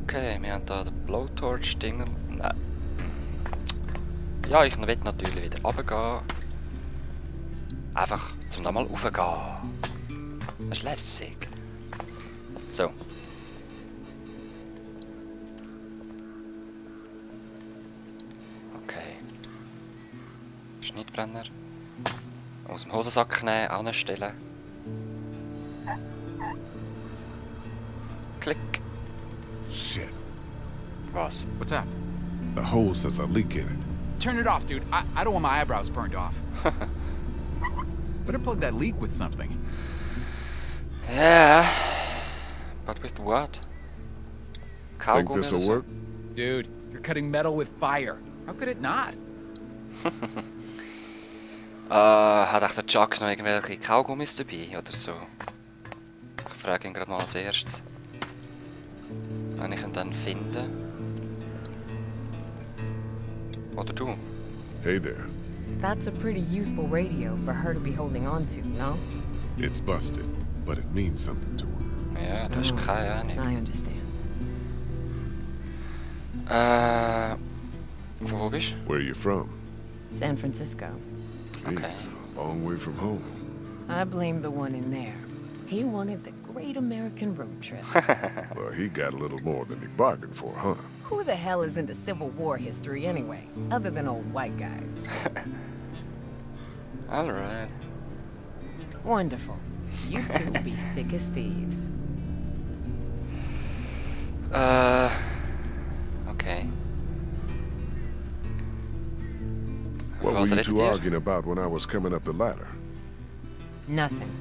Okay, wir haben hier den Blowtorch-Dinger. Nein. Ja, ich will natürlich wieder runtergehen. Einfach zum nochmal raufgehen. Das ist lässig. So. Okay. Schnittbrenner. Aus dem Hosensack nehmen, anstellen. Klick. Shit. Was? What's up? The hose has a leak in it. Turn it off, dude. I don't want my eyebrows burned off. Better plug that leak with something. Yeah. But with what? Think this'll work? Dude, you're cutting metal with fire. How could it not? Hat echt der Chuck noch irgendwelche Kaugummis dabei oder so? Ich frage ihn gerade mal als erstes. Wenn ich ihn dann finde. Oder du? Hey there. That's a pretty useful radio for her to be holding on to, no? It's busted, but it means something to her. Ja, das ist keine Ahnung. I understand. Von wo bist du? Where are you from? San Francisco. Okay. Jeez, a long way from home. I blame the one in there. He wanted the great American road trip. Well, he got a little more than he bargained for, huh? Who the hell is into Civil War history anyway, other than old white guys? Alright. Wonderful. You two will be thick as thieves. Okay. What Was were you redet two ihr? arguing about when I was coming up the ladder? Nothing.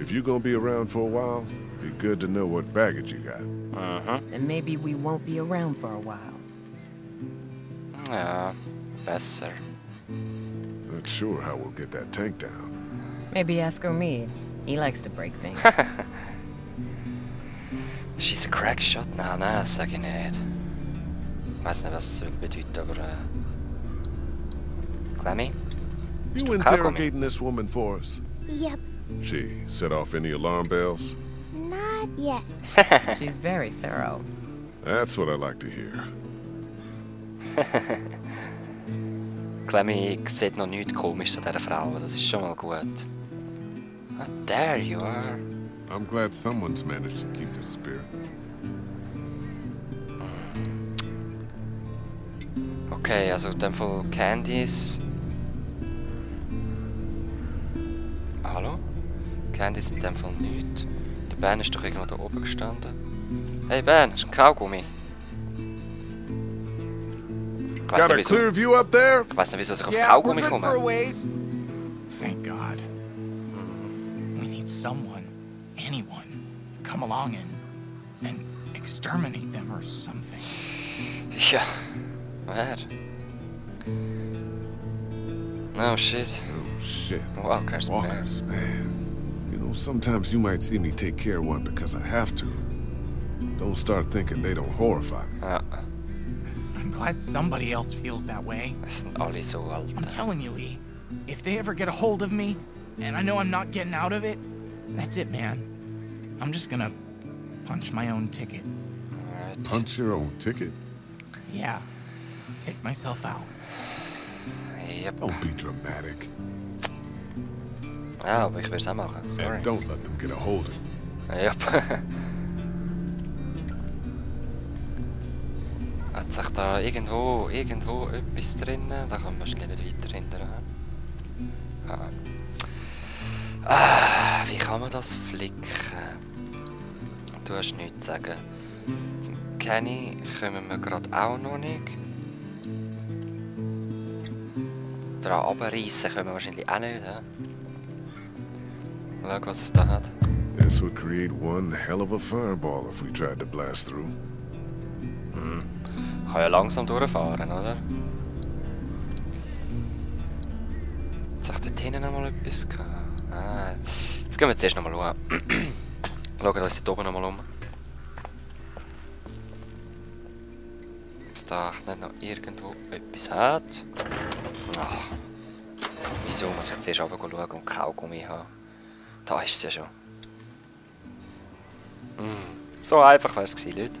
If you're gonna be around for a while, be good to know what baggage you got. Then maybe we won't be around for a while. Ja, besser. Not sure how we'll get that tank down. Maybe ask Omid. He likes to break things. She's a crack shot? Nein, sag ich nicht. Ich weiss nicht, was es bedeutet, aber Clemi? You Kaugummi? interrogating this woman for us? Yep, She set off any alarm bells? not yet. She's very thorough. That's what I like to hear. Clemi sieht noch nichts komisch an dieser Frau, das ist schon mal gut. Ah, there you are. I'm glad someone's managed to keep the spirit. Okay, also in dem Fall Candies. Hallo? Candies in dem Fall nichts. Der Ben ist doch irgendwo da oben gestanden. Hey Ben, hast du einen Kaugummi? Ich weiss Got a nicht, clear wieso, view up there? ich weiss nicht, wieso ich auf Yeah, we're Kaugummi good for a komme. ways. Thank God. We need someone, anyone, to come along and exterminate them or something. Ja, wer? No shit. Oh shit. Walkers, man. Walkers, man. You know, sometimes you might see me take care of one because I have to. Don't start thinking they don't horrify me. Ja, I'm glad somebody else feels that way. das sind alle so alt. I'm telling you, Lee, if they ever get a hold of me, and I know I'm not getting out of it, that's it, man. I'm just gonna punch my own ticket. Alright. Punch your own ticket? Yeah, take myself out. Yep. Don't be dramatic. Ja, aber ich will es auch machen. Sorry. And don't let them get a hold of you. Yep. Hat sich da irgendwo etwas drin? Da kann man wahrscheinlich nicht weiter hinterher. Wie kann man das flicken? Du hast nichts zu sagen. Zum Kenny kommen wir gerade auch noch nicht. Daran runterreissen können wir wahrscheinlich auch nicht. Schau, was es da hat. This would create one hell of a fireball if we tried to blast through. Kann ja langsam durchfahren, oder? Jetzt habe ich dort hinten noch mal etwas gehabt. Ah, jetzt gehen wir zuerst noch mal schauen. Schauen uns dort oben noch mal um. Ob es da echt nicht noch irgendwo etwas hat. Ach. Wieso muss ich zuerst runter schauen und Kaugummi haben? Da ist es ja schon. So einfach wäre es gewesen, Leute.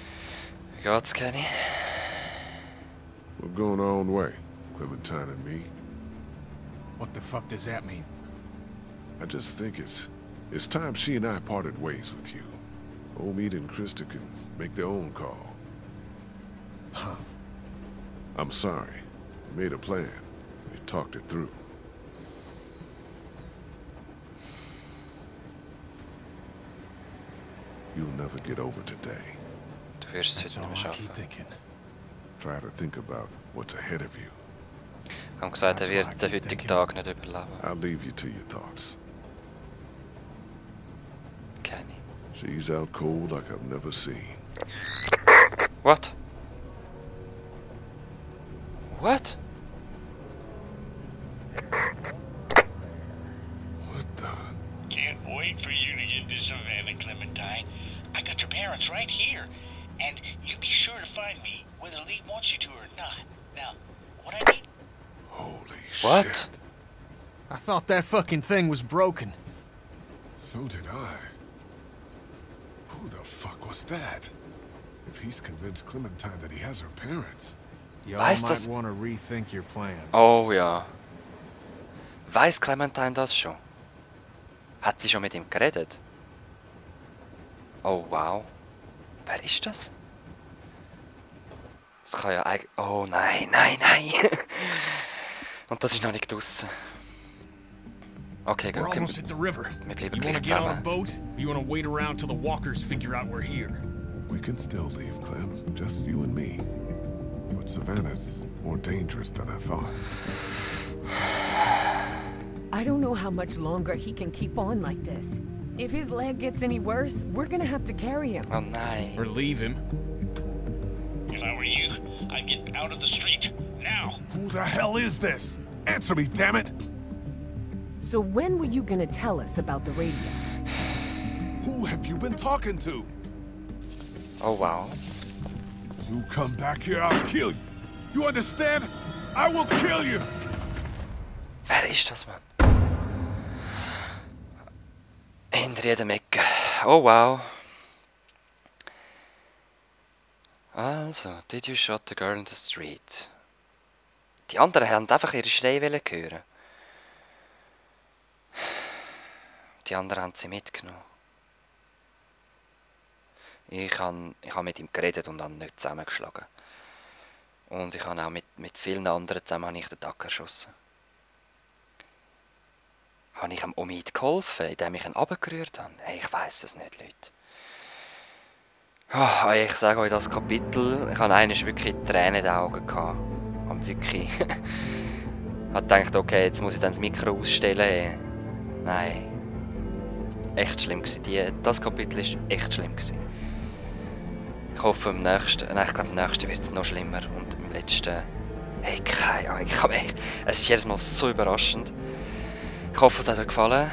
Wie geht's, Kenny? We're going our own way, Clementine and me. What the fuck does that mean? I just think it's time she and I parted ways with you. Omid and Krista can make their own call. Huh. I'm sorry. We made a plan. We talked it through. You'll never get over today. Du wirst es That's heute all nicht mehr I keep schaffen. thinking. Try to think about what's ahead of you. Ich habe gesagt, er That's wird what I den keep heutigen thinking. Tag nicht überleben. I'll leave you to your thoughts. Kenny. She's out cold like I've never seen. What? What? What the? Can't wait for you to get to Savannah, Clementine. I got your parents right here. And you be sure to find me, whether Lee wants you to or not. Now, what I need... Holy What? shit. I thought that fucking thing was broken. So did I. Who the fuck was that? If he's convinced Clementine that he has her parents. Y'all Weißt might das- want to rethink your plan. Oh ja. Weiß Clementine das schon? Hat sie schon mit ihm geredet? Oh wow. Wer ist das? Das kann ja eigentlich... Oh nein, nein, nein! Und das ist noch nicht draussen. Okay, We're okay. almost at the river. Wir bleiben You want gleich to get on a zusammen. boat? Or you want to wait around till the walkers figure out we're here? We can still leave, Clem. Just you and me. But Savannah's more dangerous than I thought. I don't know how much longer he can keep on like this. If his leg gets any worse, we're gonna have to carry him. Oh nein. Or leave him? If I were you, I'd get out of the street. Now! Who the hell is this? Answer me, damn it! So when were you gonna tell us about the radio? Who have you been talking to? Oh wow. You come back here, I'll kill you. You understand? I will kill you! Wer ist das, Mann? Hinter jedem Ecke. Oh wow. Also, did you shot the girl in the street? Die anderen haben einfach ihre Schreie hören. Die anderen haben sie mitgenommen. Ich habe mit ihm geredet und dann nicht zusammengeschlagen. Und ich habe auch mit vielen anderen zusammen den Tag erschossen. Habe ich ihm Omid geholfen, indem ich ihn runtergerührt habe? Hey, ich weiss es nicht, Leute. Oh, ich sage euch das Kapitel, ich hatte einmal wirklich Tränen in den Augen. Und wirklich... Ich habe gedacht, okay, jetzt muss ich dann das Mikro ausstellen. Nein. Echt schlimm gewesen. Das Kapitel war echt schlimm gewesen. Ich hoffe, im nächsten... Nein, ich glaube, im nächsten wird es noch schlimmer. Und im letzten... Hey, keine Ahnung. Es ist jedes Mal so überraschend. Ich hoffe, es hat euch gefallen.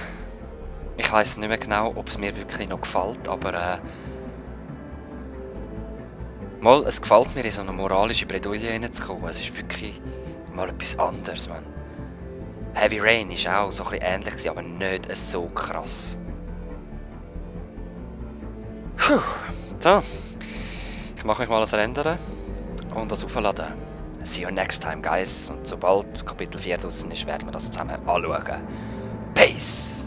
Ich weiss nicht mehr genau, ob es mir wirklich noch gefällt, aber mal, es gefällt mir, in so eine moralische Bredouille reinzukommen. Es ist wirklich mal etwas anderes, man. Heavy Rain war auch so ein bisschen ähnlich, aber nicht so krass. Puh. So, ich mache mich mal das Ändern und das Aufladen. See you next time, guys. Und sobald Kapitel 4 draussen ist, werden wir das zusammen anschauen. Peace!